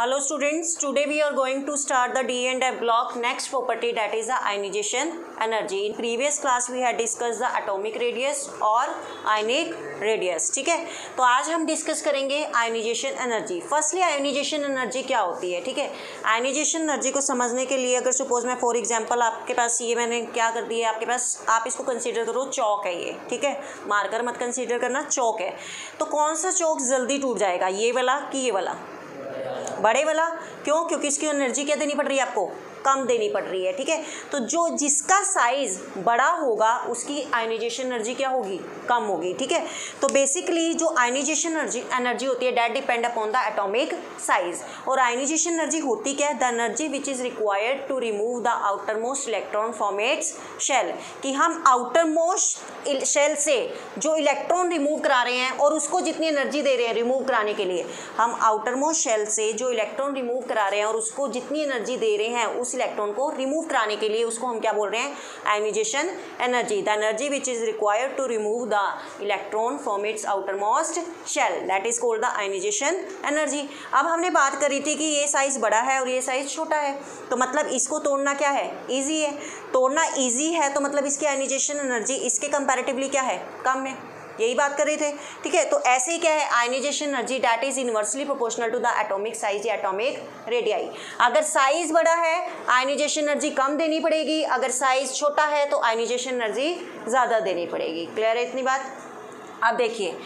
Hello students, today we are going to start the D&F block. Next property, that is the ionization energy. In previous class we had discussed the atomic radius और ionic radius. ठीक है, तो आज हम discuss करेंगे ionization energy. Firstly ionization energy क्या होती है. ठीक है, आयोनाइजेशन एनर्जी को समझने के लिए अगर सपोज मैं फॉर एग्जांपल आपके पास ये मैंने क्या कर दिया है, आपके पास आप इसको कंसीडर करो चौक है ये. ठीक है, मार्कर मत कंसीडर करना, चौक है. तो कौन सा चौक जल्दी टूट जाएगा, ये वाला कि ये वाला, बड़े वाला. क्यों? क्योंकि इसकी एनर्जी क्या देनी पड़ रही है आपको, कम देनी पड़ रही है. ठीक है, तो जो जिसका साइज बड़ा होगा उसकी आयोनाइजेशन एनर्जी क्या होगी, कम होगी. ठीक है, तो बेसिकली जो आयोनाइजेशन एनर्जी होती है that depend upon the atomic size. और आयोनाइजेशन एनर्जी होती क्या है, the energy which is required to remove the outer most electron from its shell. कि हम आउटर मोस्ट शेल से जो इलेक्ट्रॉन रिमूव करा रहे हैं और उसको जितनी एनर्जी दे रहे हैं रिमूव कराने के लिए, हम आउटर मोस्ट शेल से जो इलेक्ट्रॉन रिमूव करा रहे हैं और उसको जितनी एनर्जी दे रहे हैं उस इलेक्ट्रॉन को रिमूव कराने के लिए, उसको हम क्या बोल रहे हैं, ionization energy. The energy which is required to remove the electron from its outer most shell, that is called the ionization energy. अब हमने बात करी थी कि ये साइज बड़ा है और ये साइज छोटा है, तो मतलब इसको तोड़ना क्या है, ईजी है. तोड़ना ईजी है तो मतलब इसकी आयोनाइजेशन एनर्जी इसके कंपैरेटिवली क्या है, कम है. यही बात कर रहे थे. ठीक है, तो ऐसे ही क्या है, ionization energy that is inversely proportional to the atomic size या एटॉमिक रेडियाई. अगर साइज बड़ा है आयोनाइजेशन एनर्जी कम देनी पड़ेगी, अगर साइज छोटा है तो आयोनाइजेशन एनर्जी ज़्यादा देनी पड़ेगी. क्लियर है इतनी बात. अब देखिए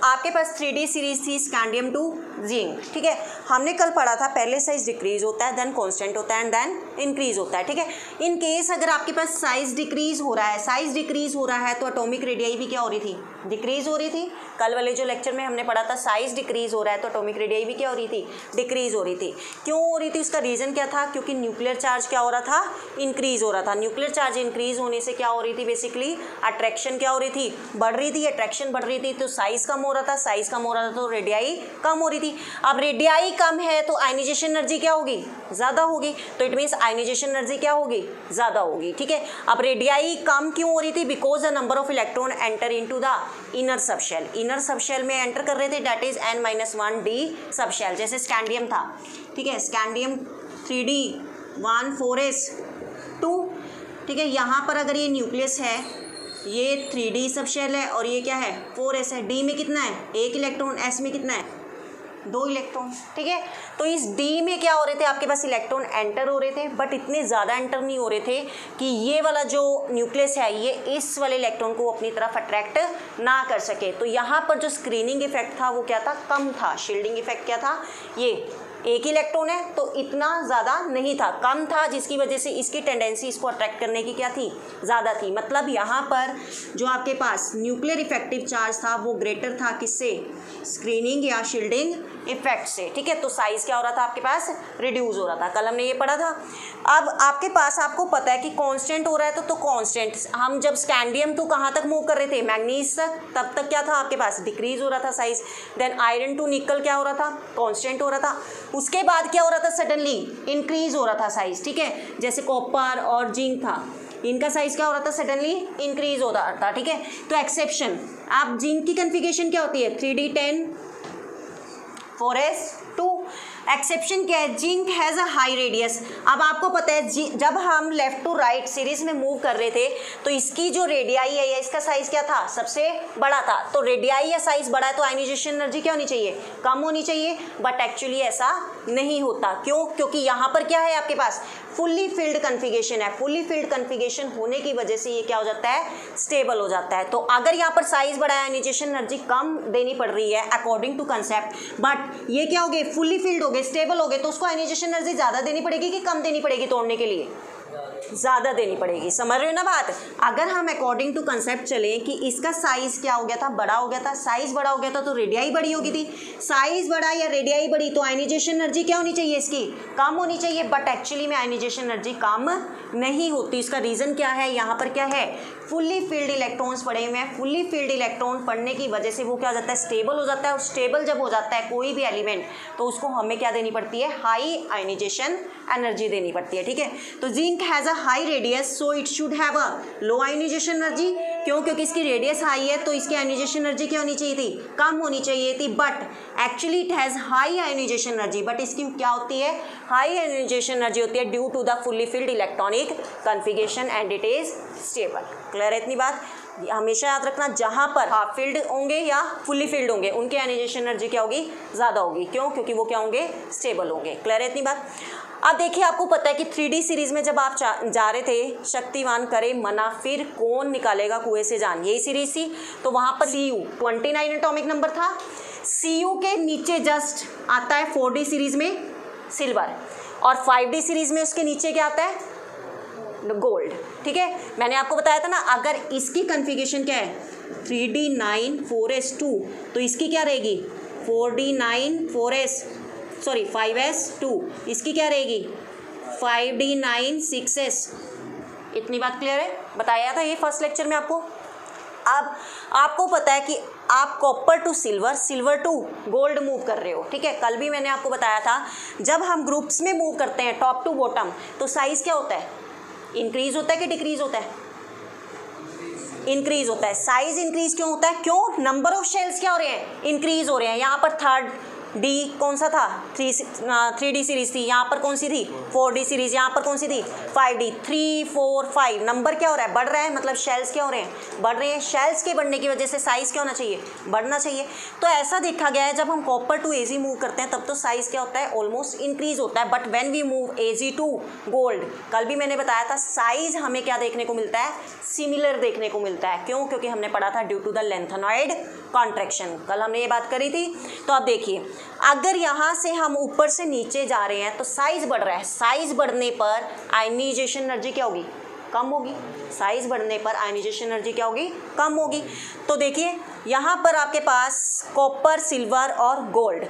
आपके पास 3D सीरीज थी स्कैंडियम टू जिंक. ठीक है, हमने कल पढ़ा था पहले साइज डिक्रीज होता है, देन कांस्टेंट होता है एंड देन इंक्रीज होता है. ठीक है, इन केस अगर आपके पास साइज डिक्रीज हो रहा है, साइज डिक्रीज हो रहा है तो एटॉमिक रेडियाई भी क्या हो रही थी, डिक्रीज हो रही थी. कल वाले जो लेक्चर में हमने पढ़ा था साइज डिक्रीज हो रहा है तो एटॉमिक रेडियाई भी क्या हो रही थी, डिक्रीज हो रही थी. क्यों हो रही थी, उसका रीजन क्या था, क्योंकि न्यूक्लियर चार्ज क्या हो रहा था, इंक्रीज हो रहा था. न्यूक्लियर चार्ज इंक्रीज होने से क्या हो रही थी, बेसिकली अट्रैक्शन क्या हो रही थी, बढ़ रही थी. अट्रैक्शन बढ़ रही थी तो साइज कम हो रहा था, साइज कम हो रहा था तो रेडियाई कम हो रही थी. अब रेडियाई कम है तो आयोनाइजेशन एनर्जी क्या होगी, ज़्यादा होगी. तो इट मीन्स आयोनाइजेशन एनर्जी क्या होगी, ज़्यादा होगी. ठीक है, अब रेडियाई कम क्यों हो रही थी, because the number of electron enter into the inner subshell. Inner subshell में एंटर कर रहे थे, दैट इज n-1d सबशेल. जैसे स्कैंडियम था. ठीक है, स्कैंडियम 3d 1 4s2. ठीक है, यहाँ पर अगर ये न्यूक्लियस है, ये 3D सबशेल है और ये क्या है 4s है. D में कितना है, 1 इलेक्ट्रॉन, S में कितना है 2 इलेक्ट्रॉन. ठीक है, तो इस D में क्या हो रहे थे, आपके पास इलेक्ट्रॉन एंटर हो रहे थे बट इतने ज़्यादा एंटर नहीं हो रहे थे कि ये वाला जो न्यूक्लियस है ये इस वाले इलेक्ट्रॉन को अपनी तरफ अट्रैक्ट ना कर सके. तो यहाँ पर जो स्क्रीनिंग इफेक्ट था वो क्या था, कम था. शील्डिंग इफेक्ट क्या था, ये 1 इलेक्ट्रॉन है तो इतना ज़्यादा नहीं था, कम था, जिसकी वजह से इसकी टेंडेंसी इसको अट्रैक्ट करने की क्या थी, ज़्यादा थी. मतलब यहाँ पर जो आपके पास न्यूक्लियर इफेक्टिव चार्ज था वो ग्रेटर था किससे, स्क्रीनिंग या शील्डिंग इफेक्ट से. ठीक है, तो साइज क्या हो रहा था आपके पास, रिड्यूस हो रहा था. कल हमने ये पढ़ा था. अब आपके पास आपको पता है कि कांस्टेंट हो रहा है तो कांस्टेंट, हम जब स्कैंडियम टू कहाँ तक मूव कर रहे थे, मैग्नीज तक, तब तक क्या था आपके पास, डिक्रीज हो रहा था साइज. देन आयरन टू निकल क्या हो रहा था, कांस्टेंट हो रहा था. उसके बाद क्या हो रहा था, सडनली इंक्रीज हो रहा था साइज. ठीक है, जैसे कॉपर और जिंक था, इनका साइज क्या हो रहा था, सडनली इंक्रीज हो रहा था. ठीक है, तो एक्सेप्शन, आप जिंक की कन्फिगरेशन क्या होती है 3d10 4s2. एक्सेप्शन क्या है, zinc has a high radius. अब आपको पता है जब हम लेफ्ट टू राइट सीरीज में मूव कर रहे थे तो इसकी जो रेडियाई है या इसका साइज क्या था, सबसे बड़ा था. तो रेडियाई या साइज बड़ा है तो आयोनाइजेशन एनर्जी क्या होनी चाहिए, कम होनी चाहिए. बट एक्चुअली ऐसा नहीं होता. क्यों? क्योंकि यहाँ पर क्या है आपके पास, फुल्ली फिल्ड कन्फिगरेशन है. फुल्ली फिल्ड कन्फिगरेशन होने की वजह से ये क्या हो जाता है, स्टेबल हो जाता है. तो अगर यहाँ पर साइज बड़ा है, आयोनाइजेशन एनर्जी कम देनी पड़ रही है अकॉर्डिंग टू कंसेप्ट, बट ये क्या हो गए, फुल्ली फिल्ड हो गए, स्टेबल हो गए, तो उसको आयोनाइजेशन एनर्जी ज़्यादा देनी पड़ेगी कि कम देनी पड़ेगी तोड़ने के लिए, ज़्यादा देनी पड़ेगी. समझ रहे हो ना बात. अगर हम अकॉर्डिंग टू कंसेप्ट चलें कि इसका साइज क्या हो गया था, बड़ा हो गया था, साइज बड़ा हो गया था तो रेडियाई बड़ी होगी थी. साइज बड़ा या रेडियाई बड़ी तो आयोनाइजेशन एनर्जी क्या होनी चाहिए, इसकी कम होनी चाहिए. बट एक्चुअली में आयोनाइजेशन एनर्जी कम नहीं होती. इसका रीज़न क्या है, यहाँ पर क्या है, फुल्ली फिल्ड इलेक्ट्रॉन्स पड़े हुए हैं. फुल्ली फिल्ड इलेक्ट्रॉन पड़ने की वजह से वो क्या हो जाता है, स्टेबल हो जाता है. और स्टेबल जब हो जाता है कोई भी एलिमेंट तो उसको हमें क्या देनी पड़ती है, हाई आयोनाइजेशन एनर्जी देनी पड़ती है. ठीक है, तो zinc has a high radius so it should have a low ionization energy. क्यों? क्योंकि इसकी रेडियस हाई है तो इसकी आयनाइजेशन एनर्जी क्या होनी चाहिए थी? कम होनी चाहिए थी, but actually it has high ionization energy, but इसकी क्या होती है? हाई आयनाइजेशन एनर्जी होती है due to the fully filled electronic configuration and it is stable. Clear है इतनी बात? हमेशा याद रखना, जहाँ पर हाफ फील्ड होंगे या फुल्ली फील्ड होंगे उनकी आयनाइजेशन एनर्जी क्या होगी? ज़्यादा होगी। क्यों? क्योंकि वो क्या होंगे? स्टेबल होंगे। क्लियर है इतनी बात? अब देखिए, आपको पता है कि 3D सीरीज में जब आप जा रहे थे, शक्तिवान करे मना फिर कौन निकालेगा कुएं से जान, यही सीरीज थी। तो वहाँ पर Cu 29 एटॉमिक नंबर था। Cu के नीचे जस्ट आता है 4D सीरीज में सिल्वर, और 5D सीरीज में उसके नीचे क्या आता है? गोल्ड। ठीक है, मैंने आपको बताया था ना, अगर इसकी कन्फिगरेशन क्या है? 3D9 4s2, तो इसकी क्या रहेगी? 4D9 5s2, इसकी क्या रहेगी? 5D9 6s। इतनी बात क्लियर है? बताया था ये फर्स्ट लेक्चर में आपको। अब आपको पता है कि आप copper to silver, silver to gold move कर रहे हो। ठीक है, कल भी मैंने आपको बताया था, जब हम ग्रुप्स में मूव करते हैं टॉप टू बॉटम, तो साइज क्या होता है? इंक्रीज होता है कि डिक्रीज होता है? इंक्रीज होता है। साइज इंक्रीज क्यों होता है? क्यों? नंबर ऑफ शेल्स क्या हो रहे हैं? इंक्रीज हो रहे हैं। यहाँ पर 3D कौन सा था? 3D सीरीज थी। यहाँ पर कौन सी थी? 4D series. यहाँ पर कौन सी थी? 5D। 3 4 5 नंबर क्या हो रहा है? बढ़ रहा है, मतलब शेल्स क्या हो रहे हैं? बढ़ रहे हैं। शेल्स के बढ़ने की वजह से साइज क्या होना चाहिए? बढ़ना चाहिए। तो ऐसा देखा गया है, जब हम कॉपर टू Ag मूव करते हैं तब तो साइज क्या होता है? ऑलमोस्ट इंक्रीज होता है। But when we move Ag to gold, कल भी मैंने बताया था, साइज हमें क्या देखने को मिलता है? सिमिलर देखने को मिलता है। क्यों? क्योंकि हमने पढ़ा था due to the lanthanoid contraction, कल हमने ये बात करी थी। तो अब देखिए, अगर यहाँ से हम ऊपर से नीचे जा रहे हैं तो साइज बढ़ रहा है। साइज बढ़ने पर आयनाइजेशन एनर्जी क्या होगी? कम होगी। साइज बढ़ने पर आयनाइजेशन एनर्जी क्या होगी? कम होगी। तो देखिए, यहाँ पर आपके पास कॉपर, सिल्वर और गोल्ड।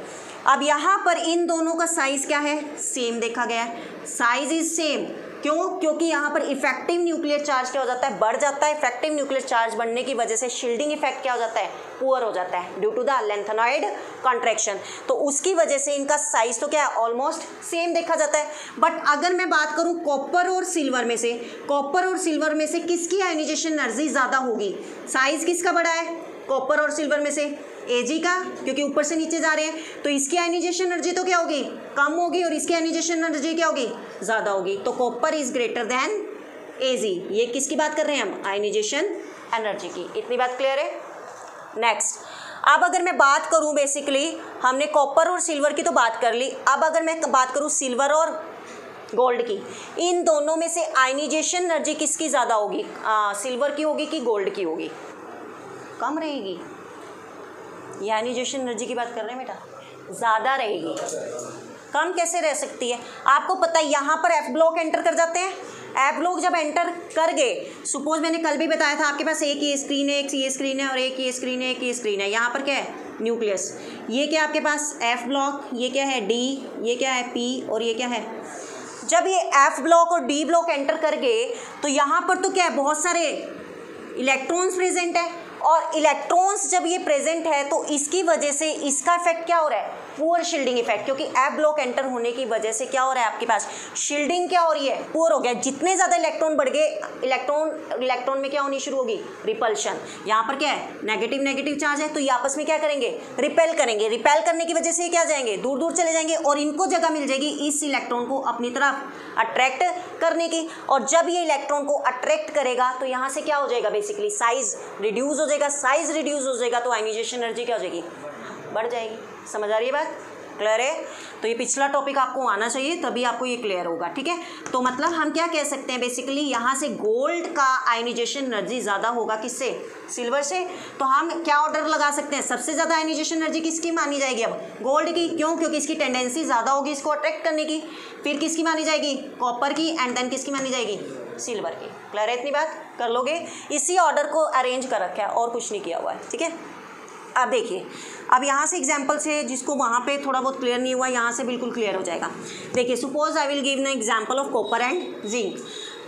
अब यहाँ पर इन दोनों का साइज क्या है? सेम देखा गया है। Size is same. क्यों? क्योंकि यहाँ पर इफेक्टिव न्यूक्लियर चार्ज क्या हो जाता है? बढ़ जाता है। इफेक्टिव न्यूक्लियर चार्ज बढ़ने की वजह से शील्डिंग इफेक्ट क्या हो जाता है? पुअर हो जाता है due to the lanthanoid contraction. तो उसकी वजह से इनका साइज तो क्या है? ऑलमोस्ट सेम देखा जाता है। बट अगर मैं बात करूँ कॉपर और सिल्वर में से, कॉपर और सिल्वर में से किसकी आयनाइजेशन एनर्जी ज़्यादा होगी? साइज किसका बड़ा है? कॉपर और सिल्वर में से Ag का, क्योंकि ऊपर से नीचे जा रहे हैं। तो इसकी आयनाइजेशन एनर्जी तो क्या होगी? कम होगी, और इसकी आयनाइजेशन एनर्जी क्या होगी? ज़्यादा होगी। तो copper is greater than Ag। ये किसकी बात कर रहे हैं हम? आयनाइजेशन एनर्जी की। इतनी बात क्लियर है? नेक्स्ट, अब अगर मैं बात करूं, बेसिकली हमने कॉपर और सिल्वर की तो बात कर ली। अब अगर मैं बात करूं सिल्वर और गोल्ड की, इन दोनों में से आयनाइजेशन एनर्जी किसकी ज़्यादा होगी? सिल्वर की होगी कि गोल्ड की होगी? कम रहेगी। ये आयनाइजेशन एनर्जी की बात कर रहे हैं बेटा, ज़्यादा रहेगी। कम कैसे रह सकती है? आपको पता है यहाँ पर F ब्लॉक एंटर कर जाते हैं। F ब्लॉक जब एंटर कर गए, सपोज मैंने कल भी बताया था, आपके पास एक ये स्क्रीन है, एक ये स्क्रीन है, और एक ये स्क्रीन है, एक ये स्क्रीन है। यहाँ पर क्या है? न्यूक्लियस। ये क्या आपके पास? F block. ये क्या है? D। ये क्या है? P। और ये क्या है? जब ये F ब्लॉक और D ब्लॉक एंटर कर गए तो यहाँ पर तो क्या है? बहुत सारे इलेक्ट्रॉन्स प्रेजेंट है, और इलेक्ट्रॉन्स जब ये प्रेजेंट है तो इसकी वजह से इसका इफेक्ट क्या हो रहा है? Poor shielding effect. क्योंकि F ब्लॉक एंटर होने की वजह से क्या हो रहा है? आपके पास शील्डिंग क्या हो रही है? पुअर हो गया। जितने ज़्यादा इलेक्ट्रॉन बढ़ गए, इलेक्ट्रॉन में क्या होनी शुरू होगी? रिपल्शन। यहाँ पर क्या है? नेगेटिव नेगेटिव चार्ज है, तो ये आपस में क्या करेंगे? रिपेल करेंगे। रिपेल करने की वजह से क्या जाएंगे? दूर दूर चले जाएंगे, और इनको जगह मिल जाएगी इस इलेक्ट्रॉन को अपनी तरफ अट्रैक्ट करने की। और जब ये इलेक्ट्रॉन को अट्रैक्ट करेगा तो यहाँ से क्या हो जाएगा? बेसिकली साइज रिड्यूस हो जाएगा। साइज रिड्यूस हो जाएगा तो आयनाइजेशन एनर्जी क्या हो जाएगी? बढ़ जाएगी। समझ आ रही है बात? क्लियर है? तो ये पिछला टॉपिक आपको आना चाहिए, तभी आपको ये क्लियर होगा। ठीक है, तो मतलब हम क्या कह सकते हैं, बेसिकली यहाँ से गोल्ड का आयनाइजेशन एनर्जी ज़्यादा होगा। किससे? सिल्वर से। तो हम क्या ऑर्डर लगा सकते हैं? सबसे ज़्यादा आयनाइजेशन एनर्जी किसकी मानी जाएगी? अब गोल्ड की। क्यों? क्योंकि इसकी टेंडेंसी ज़्यादा होगी इसको अट्रैक्ट करने की। फिर किसकी मानी जाएगी? कॉपर की। एंड देन किसकी मानी जाएगी? सिल्वर की। क्लियर है? इतनी बात कर लोगे? इसी ऑर्डर को अरेंज कर रखा है, और कुछ नहीं किया हुआ है। ठीक है, अब देखिए, अब यहाँ से एग्जाम्पल से, जिसको वहाँ पे थोड़ा बहुत क्लियर नहीं हुआ, यहाँ से बिल्कुल क्लियर हो जाएगा। देखिए, suppose I will give an example of copper and zinc.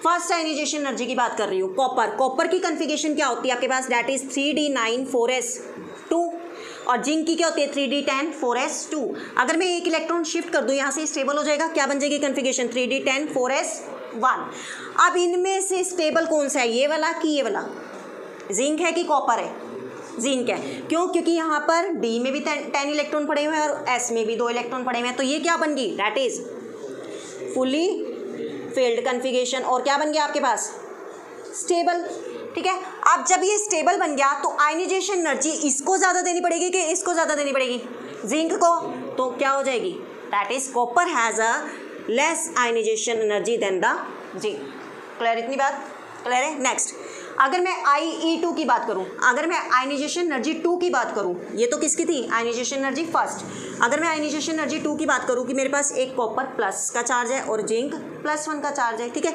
First ionisation energy की बात कर रही हूँ। कॉपर की कन्फिगरेशन क्या होती है आपके पास? That is 3D9 4s2। और जिंक की क्या होती है? 3D10 4s2। अगर मैं एक इलेक्ट्रॉन शिफ्ट कर दूँ यहाँ से, स्टेबल हो जाएगा। क्या बन जाएगी कन्फिगरेशन? 3D10 4s1। अब इनमें से स्टेबल कौन सा है? ये वाला कि ये वाला? जिंक है कि कॉपर है? जिंक है। क्यों? क्योंकि यहाँ पर डी में भी 10 इलेक्ट्रॉन पड़े हुए हैं और एस में भी 2 इलेक्ट्रॉन पड़े हुए हैं, तो ये क्या बन गई? That is fully filled configuration. और क्या बन गया आपके पास? स्टेबल। ठीक है, अब जब ये स्टेबल बन गया तो आयनाइजेशन एनर्जी इसको ज़्यादा देनी पड़ेगी कि इसको ज़्यादा देनी पड़ेगी? जिंक को। तो क्या हो जाएगी? That is copper has a less ionisation energy than the zinc. Clear इतनी बात? क्लियर है? नेक्स्ट, अगर मैं IE2 की बात करूं, अगर मैं आयनाइजेशन एनर्जी 2 की बात करूं, ये तो किसकी थी? Ionisation energy first. अगर मैं आयनाइजेशन एनर्जी 2 की बात करूं कि मेरे पास एक कॉपर प्लस का चार्ज है और जिंक +1 का चार्ज है। ठीक है,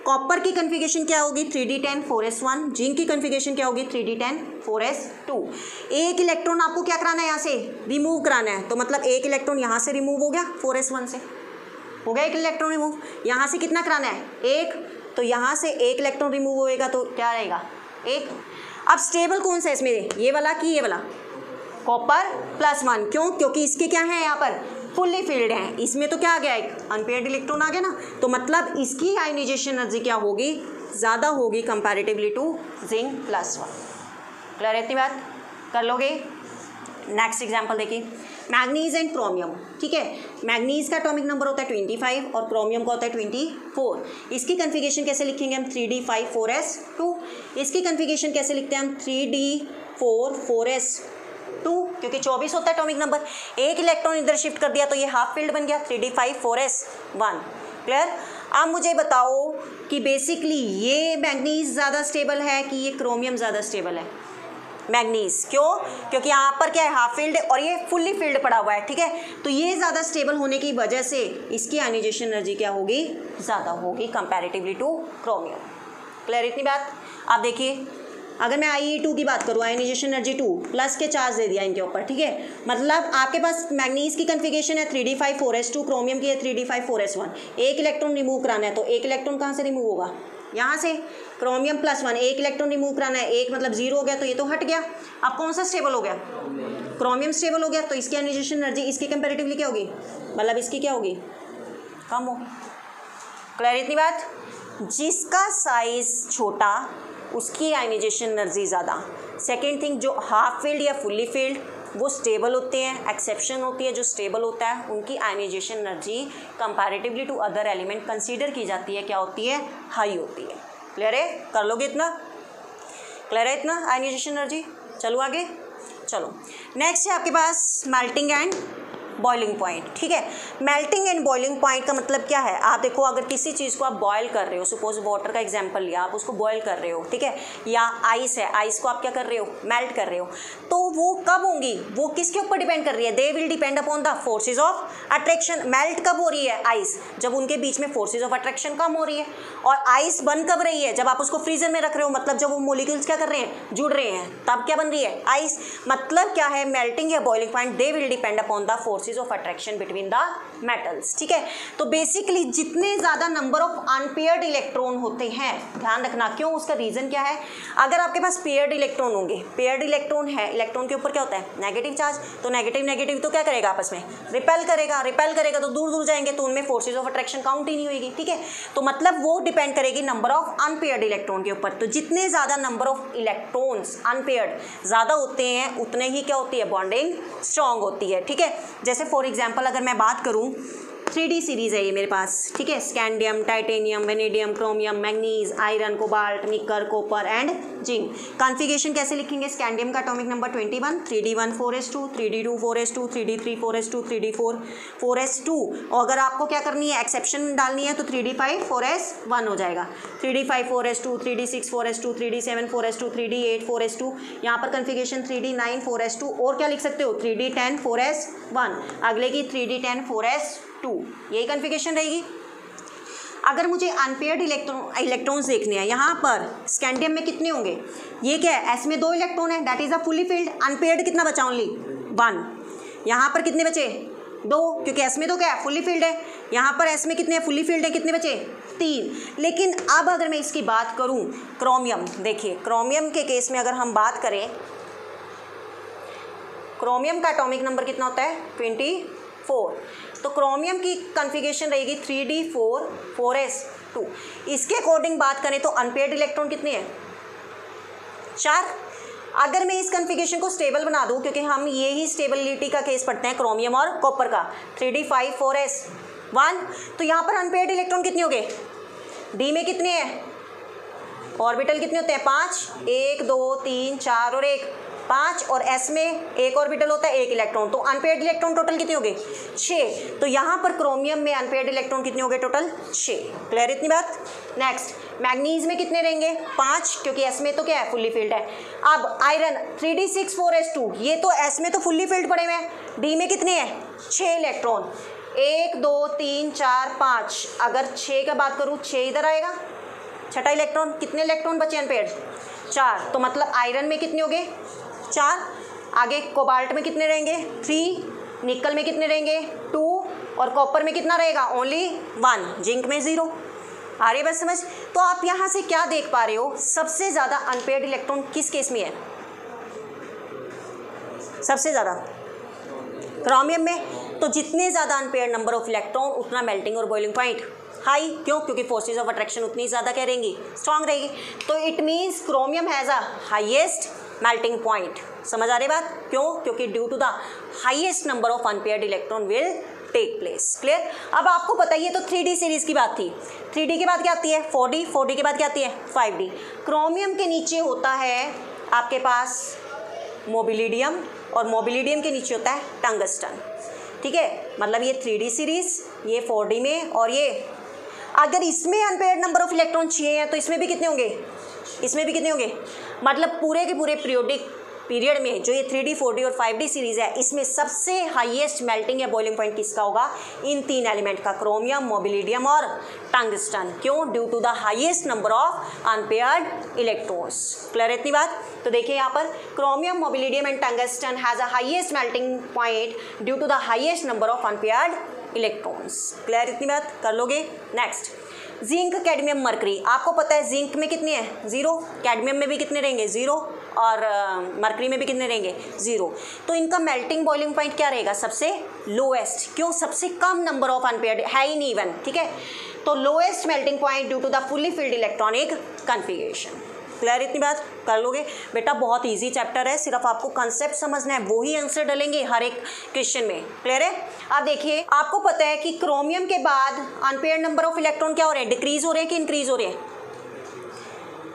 कॉपर की कन्फिगरेशन क्या होगी? 3d10 4s1। जिंक की कन्फिगरेशन क्या होगी? 3d10 4s2। एक इलेक्ट्रॉन आपको क्या कराना है? यहाँ से रिमूव कराना है, तो मतलब एक इलेक्ट्रॉन यहाँ से रिमूव हो गया 4s1 से, हो गया एक इलेक्ट्रॉन रिमूव। यहाँ से कितना कराना है? एक। तो यहाँ से एक इलेक्ट्रॉन रिमूव होएगा तो क्या रहेगा? एक। अब स्टेबल कौन सा है इसमें? ये वाला कि ये वाला? कॉपर +1। क्यों? क्योंकि इसके क्या है यहाँ पर? फुल्ली फिल्ड है। इसमें तो क्या आ गया? एक अनपेयर्ड इलेक्ट्रॉन आ गया ना, तो मतलब इसकी आयनाइजेशन एनर्जी क्या होगी? ज़्यादा होगी कंपैरेटिवली टू जिंक +1। क्लियर है इतनी बात? कर लोगे? नेक्स्ट एग्जांपल देखिए, मैग्नीज एंड क्रोमियम। ठीक है, मैग्नीज का एटॉमिक नंबर होता है 25 और क्रोमियम का होता है 24। इसकी कन्फिगरेशन कैसे लिखेंगे हम? 3d5 4s2। इसकी कन्फिगरेशन कैसे लिखते हैं हम? 3d4 4s2, क्योंकि 24 होता है एटॉमिक नंबर। एक इलेक्ट्रॉन इधर शिफ्ट कर दिया तो ये हाफ फील्ड बन गया 3d5 4s1। क्लियर? अब मुझे बताओ कि बेसिकली ये मैग्नीज ज़्यादा स्टेबल है कि ये क्रोमियम ज़्यादा स्टेबल है? मैग्नीज। क्यों? क्योंकि यहाँ पर क्या है? हाफ फील्ड और ये फुल्ली फील्ड पड़ा हुआ है। ठीक है, तो ये ज़्यादा स्टेबल होने की वजह से इसकी आयनाइजेशन एनर्जी क्या होगी? ज़्यादा होगी कंपैरेटिवली टू क्रोमियम। क्लियर इतनी बात? आप देखिए, अगर मैं IE2 की बात करूँ, आयनाइजेशन एनर्जी 2 प्लस के चार्ज दे दिया इनके ऊपर। ठीक है, मतलब आपके पास मैग्नीज की कन्फिगरेशन है 3d5 4s2, क्रोमियम की है 3d5 4s1। एक इलेक्ट्रॉन रिमूव कराना है तो एक इलेक्ट्रॉन कहाँ से रिमूव होगा? यहाँ से। क्रोमियम +1, एक इलेक्ट्रॉन रिमूव कराना है, एक मतलब 0 हो गया तो ये तो हट गया। अब कौन सा स्टेबल हो गया? क्रोमियम स्टेबल हो गया, तो इसकी आयनाइजेशन एनर्जी इसके कंपैरेटिवली क्या होगी? मतलब इसकी क्या होगी? कम हो। क्लियर इतनी बात? जिसका साइज छोटा उसकी आयनाइजेशन एनर्जी ज़्यादा। सेकेंड थिंग, जो हाफ फील्ड या फुल्ली फील्ड वो स्टेबल होते हैं, एक्सेप्शन होती है जो स्टेबल होता है उनकी ionisation energy comparatively to other element consider की जाती है, क्या होती है? हाई होती है। क्लियर है? कर लोगे इतना? क्लियर है इतना? Ionisation energy. चलो आगे, चलो नेक्स्ट है आपके पास मेल्टिंग एंड बॉइलिंग पॉइंट। ठीक है, मेल्टिंग एंड बॉइलिंग पॉइंट का मतलब क्या है? आप देखो, अगर किसी चीज़ को आप बॉयल कर रहे हो, सपोज वाटर का एग्जांपल लिया, आप उसको बॉयल कर रहे हो, ठीक है, या आइस है, आइस को आप क्या कर रहे हो? मेल्ट कर रहे हो, तो वो कब होंगी? वो किसके ऊपर डिपेंड कर रही है? They will depend upon the forces of attraction. Melt कब हो रही है आइस? जब उनके बीच में फोर्सेज ऑफ अट्रैक्शन कम हो रही है। और आइस बन कब रही है? जब आप उसको फ्रीजर में रख रहे हो, मतलब जब वो मोलिक्यूल्स क्या कर रहे हैं? जुड़ रहे हैं, तब क्या बन रही है? आइस। मतलब क्या है? मेल्टिंग या boiling point, they will depend upon the forces of attraction between the metals. ठीक है, तो बेसिकली जितने ज्यादा नंबर ऑफ अनपेयर्ड इलेक्ट्रॉन होते हैं, ध्यान रखना, क्यों? उसका रीजन क्या है? अगर आपके पास पेयर्ड इलेक्ट्रॉन होंगे, पेयर्ड इलेक्ट्रॉन है, इलेक्ट्रॉन के ऊपर क्या होता है? नेगेटिव चार्ज, तो नेगेटिव नेगेटिव तो क्या करेगा? आपस में रिपेल करेगा, रिपेल करेगा तो दूर दूर जाएंगे, तो उनमें फोर्सेज ऑफ अट्रैक्शन काउंट ही नहीं होगी। ठीक है, तो मतलब वो डिपेंड करेगी नंबर ऑफ अनपेयर्ड इलेक्ट्रॉन के ऊपर। तो जितने ज्यादा नंबर ऑफ इलेक्ट्रॉन्स अनपेयर्ड ज्यादा होते हैं उतने ही क्या होती है? बॉन्डिंग स्ट्रॉन्ग होती है। ठीक है, जैसे फॉर एग्जाम्पल अगर मैं बात करूं, 3D सीरीज है ये मेरे पास। ठीक है, scandium, titanium, vanadium, chromium, manganese, iron, cobalt, निकर, कॉपर एंड जिंक। कॉन्फ़िगरेशन कैसे लिखेंगे? स्कैंडियम का atomic number 21, 3d1 4s2, 3d2 4s2, 3d3 4s2, 3d4 4s2। और अगर आपको क्या करनी है? एक्सेप्शन डालनी है तो 3d5 4s1 हो जाएगा। 3d5 4s2, 3d6 4s2, 3d7 4s2, 3d8 4s2। यहाँ पर कॉन्फ़िगरेशन 3d9 4s2, और क्या लिख सकते हो? 3d10 4s1। अगले की 3d10 4s2, यही कॉन्फ़िगरेशन रहेगी। अगर मुझे अनपेयर्ड इलेक्ट्रॉन्स देखने हैं, यहाँ पर स्कैंडियम में कितने होंगे? ये क्या है? एस में 2 इलेक्ट्रॉन है, that is a fully filled. Unpaired कितना बचा? ओनली 1। यहाँ पर कितने बचे? 2, क्योंकि एस में तो क्या है? फुली फिल्ड है। यहाँ पर एस में कितने हैं? फुली फिल्ड है, कितने बचे? 3। लेकिन अब अगर मैं इसकी बात करूँ क्रोमियम, देखिए क्रोमियम के केस में अगर हम बात करें, क्रोमियम का एटॉमिक नंबर कितना होता है? 24। तो क्रोमियम की कॉन्फ़िगरेशन रहेगी 3d4 4s2। इसके अकॉर्डिंग बात करें तो अनपेयर्ड इलेक्ट्रॉन कितने हैं? 4। अगर मैं इस कन्फिगरेशन को स्टेबल बना दूं, क्योंकि हम ये ही स्टेबिलिटी का केस पढ़ते हैं क्रोमियम और कॉपर का, 3d 5 4s 1, तो यहाँ पर अनपेयर्ड इलेक्ट्रॉन कितने हो गए, डी में कितने हैं, ऑर्बिटल कितने होते हैं 5, 1 2 3 4 और 1, 5, और s में एक ऑर्बिटल होता है 1 इलेक्ट्रॉन, तो अनपेयर्ड इलेक्ट्रॉन टोटल कितने हो गए 6। तो यहाँ पर क्रोमियम में अनपेयर्ड इलेक्ट्रॉन कितने हो गए टोटल 6। क्लियर इतनी बात। नेक्स्ट मैग्नीज में कितने रहेंगे 5, क्योंकि s में तो क्या है फुल्ली फिल्ड है। अब आयरन 3d6 4s2, ये तो s में तो फुल्ली फिल्ड पड़े हुए हैं, डी में कितने हैं 6 इलेक्ट्रॉन, 1 2 3 4 5, अगर 6 का बात करूँ 6 इधर आएगा, छठा इलेक्ट्रॉन, कितने इलेक्ट्रॉन बचे अनपेयर्ड 4, तो मतलब आयरन में कितने हो गए 4, आगे कोबाल्ट में कितने रहेंगे 3, निकल में कितने रहेंगे 2, और कॉपर में कितना रहेगा ओनली 1, जिंक में 0। आ रही है बस समझ। तो आप यहाँ से क्या देख पा रहे हो, सबसे ज़्यादा अनपेयर्ड इलेक्ट्रॉन किस केस में है, सबसे ज़्यादा क्रोमियम में। तो जितने ज़्यादा अनपेयर्ड नंबर ऑफ इलेक्ट्रॉन उतना मेल्टिंग और बॉइलिंग पॉइंट हाई, क्यों, क्योंकि फोर्सेज ऑफ अट्रैक्शन उतनी ज़्यादा क्या रहेंगी, स्ट्रॉन्ग रहेगी। तो it means chromium has a highest melting point. समझ आ रही बात, क्यों, क्योंकि due to the highest number of unpaired electron will take place. Clear. अब आपको बताइए तो 3D सीरीज की बात थी, 3D के बाद क्या आती है 4D, 4D के बाद क्या आती है 5D। क्रोमियम के नीचे होता है आपके पास मोबिलिडियम, और मोबिलिडियम के नीचे होता है टंगस्टन। ठीक है, मतलब ये 3D सीरीज, ये 4D में, और ये अगर इसमें अनपेयर्ड नंबर ऑफ इलेक्ट्रॉन 6 हैं तो इसमें भी कितने होंगे, इसमें भी कितने होंगे, मतलब पूरे के पूरे पीरियोडिक पीरियड में जो ये 3D 4D और 5D सीरीज है, इसमें सबसे हाईएस्ट मेल्टिंग या बॉइलिंग पॉइंट किसका होगा, इन 3 एलिमेंट का, क्रोमियम, मोबिलिडियम और टंगस्टन। क्यों, due to the highest number of unpaired electrons. Clear इतनी बात। तो देखिए यहाँ पर chromium, molybdenum and tungsten has a highest melting point due to the highest number of unpaired electrons. Clear इतनी बात कर लोगे। Next zinc, cadmium, mercury. आपको पता है जिंक में कितने हैं 0, कैडमियम में भी कितने रहेंगे 0, और मरकरी में भी कितने रहेंगे 0। तो इनका मेल्टिंग बॉइलिंग पॉइंट क्या रहेगा, सबसे लोएस्ट। क्यों, सबसे कम नंबर ऑफ अनपेयर्ड है इन इवन। ठीक है, तो lowest melting point due to the fully filled electronic configuration. Clear इतनी बात कर लोगे बेटा, बहुत इजी चैप्टर है, सिर्फ आपको कंसेप्ट समझना है, वो ही आंसर डलेंगे हर एक क्वेश्चन में। क्लियर है। अब देखिए आपको पता है कि क्रोमियम के बाद अनपेयर्ड नंबर ऑफ इलेक्ट्रॉन क्या हो रहे हैं, डिक्रीज हो रहे हैं कि इंक्रीज हो रहे हैं।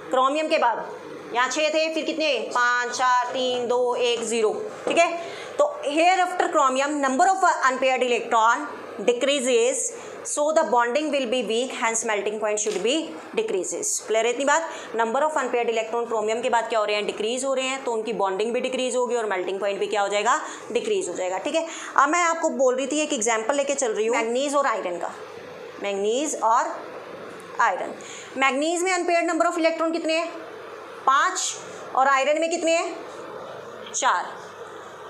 क्रोमियम के बाद यहाँ 6 थे, फिर कितने 5 4 3 2 1 0। ठीक है, तो here after chromium number of unpaired electron decreases, so the bonding will be weak, hence melting point should be decreases। Clear है इतनी बात। Number of unpaired electron chromium के बाद क्या हो रहे हैं, डिक्रीज हो रहे हैं, तो उनकी बॉन्डिंग भी डिक्रीज होगी और मेल्टिंग पॉइंट भी क्या हो जाएगा, डिक्रीज हो जाएगा। ठीक है, अब मैं आपको बोल रही थी एक एग्जांपल लेके चल रही हूँ मैग्नीज और आयरन का, मैग्नीज और आयरन। मैग्नीज में अनपेयर्ड नंबर ऑफ इलेक्ट्रॉन कितने हैं 5, और आयरन में कितने हैं 4।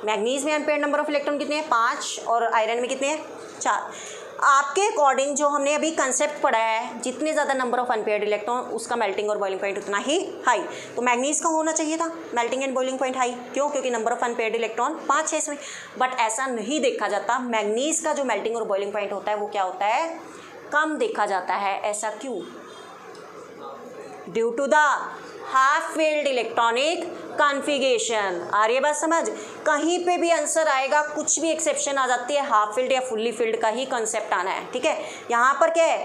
मैग्नीज में अनपेयर्ड नंबर ऑफ इलेक्ट्रॉन कितने हैं 5, और आयरन में कितने हैं 4। आपके अकॉर्डिंग जो हमने अभी कंसेप्ट पढ़ा है, जितने ज़्यादा नंबर ऑफ अनपेयर्ड इलेक्ट्रॉन उसका मेल्टिंग और बॉइलिंग पॉइंट उतना ही हाई। तो मैग्नीज का होना चाहिए था melting and boiling point high, क्यों, क्योंकि नंबर ऑफ अनपेयर्ड इलेक्ट्रॉन 5 है इसमें। बट ऐसा नहीं देखा जाता, मैग्नीज का जो मेल्टिंग और बॉइलिंग पॉइंट होता है वो क्या होता है, कम देखा जाता है। ऐसा क्यों, due to the half filled electronic configuration. आ रही है बात समझ। कहीं पे भी आंसर आएगा, कुछ भी एक्सेप्शन आ जाती है, हाफ फिल्ड या फुल्ली फिल्ड का ही कॉन्सेप्ट आना है। ठीक है, यहाँ पर क्या है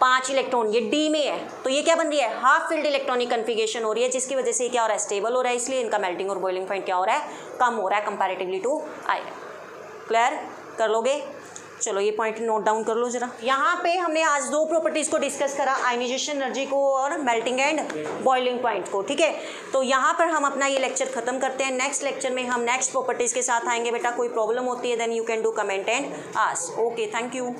5 इलेक्ट्रॉन, ये डी में है, तो ये क्या बन रही है, हाफ फिल्ड इलेक्ट्रॉनिक कन्फिगरेशन हो रही है, जिसकी वजह से क्या हो रहा है, स्टेबल हो रहा है, इसलिए इनका मेल्टिंग और बॉइलिंग पॉइंट क्या हो रहा है, कम हो रहा है कंपैरेटिवली टू आयरन। क्लियर कर लोगे। चलो ये पॉइंट नोट डाउन कर लो जरा। यहाँ पे हमने आज 2 प्रॉपर्टीज़ को डिस्कस करा, आयनाइजेशन एनर्जी को और मेल्टिंग एंड बॉइलिंग पॉइंट को। ठीक है, तो यहाँ पर हम अपना ये लेक्चर खत्म करते हैं। नेक्स्ट लेक्चर में हम नेक्स्ट प्रॉपर्टीज़ के साथ आएंगे। बेटा कोई प्रॉब्लम होती है then you can do comment and ask. Okay, thank you.